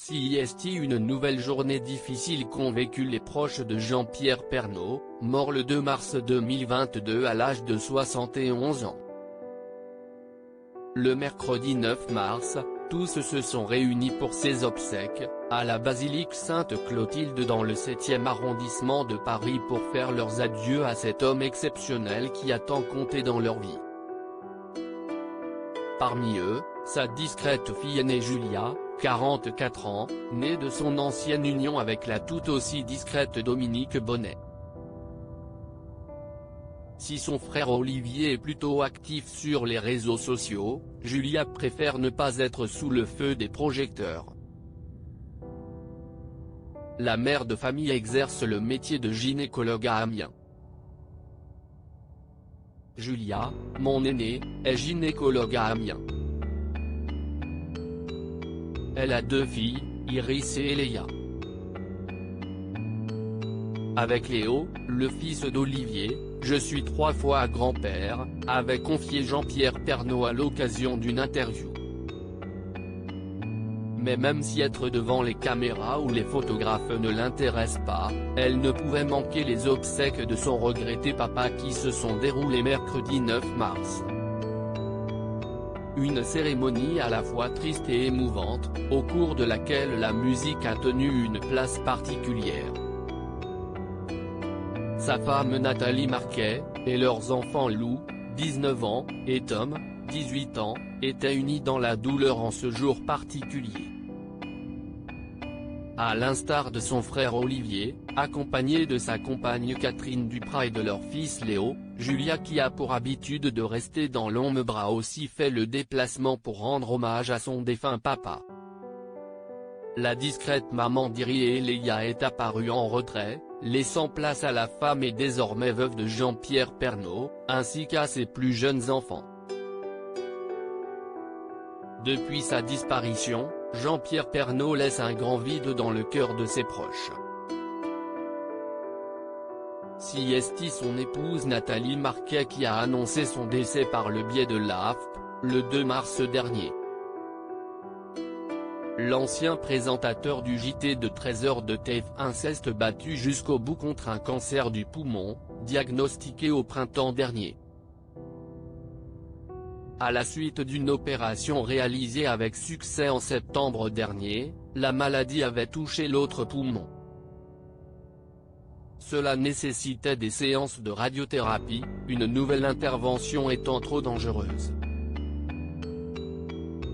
CIST. Une nouvelle journée difficile qu'ont vécu les proches de Jean-Pierre Pernaut, mort le 2 mars 2022 à l'âge de 71 ans. Le mercredi 9 mars, tous se sont réunis pour ses obsèques, à la basilique Sainte-Clotilde dans le 7e arrondissement de Paris pour faire leurs adieux à cet homme exceptionnel qui a tant compté dans leur vie. Parmi eux, sa discrète fille aînée Julia, 44 ans, née de son ancienne union avec la tout aussi discrète Dominique Bonnet. Si son frère Olivier est plutôt actif sur les réseaux sociaux, Julia préfère ne pas être sous le feu des projecteurs. La mère de famille exerce le métier de gynécologue à Amiens. Julia, mon aînée, est gynécologue à Amiens. Elle a 2 filles, Iris et Léa. Avec Léo, le fils d'Olivier, je suis 3 fois grand-père, avait confié Jean-Pierre Pernaut à l'occasion d'une interview. Mais même si être devant les caméras ou les photographes ne l'intéresse pas, elle ne pouvait manquer les obsèques de son regretté papa qui se sont déroulées mercredi 9 mars. Une cérémonie à la fois triste et émouvante, au cours de laquelle la musique a tenu une place particulière. Sa femme Nathalie Marquet, et leurs enfants Lou, 19 ans, et Tom, 18 ans, étaient unis dans la douleur en ce jour particulier. À l'instar de son frère Olivier, accompagné de sa compagne Catherine Duprat et de leur fils Léo, Julia qui a pour habitude de rester dans l'ombre a aussi fait le déplacement pour rendre hommage à son défunt papa. La discrète maman d'Iri et Léa est apparue en retrait, laissant place à la femme et désormais veuve de Jean-Pierre Pernaut, ainsi qu'à ses plus jeunes enfants. Depuis sa disparition, Jean-Pierre Pernaut laisse un grand vide dans le cœur de ses proches. CIST. Son épouse Nathalie Marquet qui a annoncé son décès par le biais de l'AFP, le 2 mars dernier. L'ancien présentateur du JT de 13h de TF1 s'est battu jusqu'au bout contre un cancer du poumon, diagnostiqué au printemps dernier. À la suite d'une opération réalisée avec succès en septembre dernier, la maladie avait touché l'autre poumon. Cela nécessitait des séances de radiothérapie, une nouvelle intervention étant trop dangereuse.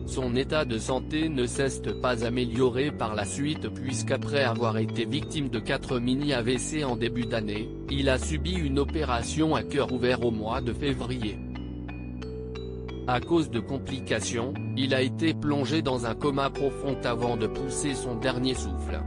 Son état de santé ne s'est pas amélioré par la suite puisqu'après avoir été victime de 4 mini-AVC en début d'année, il a subi une opération à cœur ouvert au mois de février. À cause de complications, il a été plongé dans un coma profond avant de pousser son dernier souffle.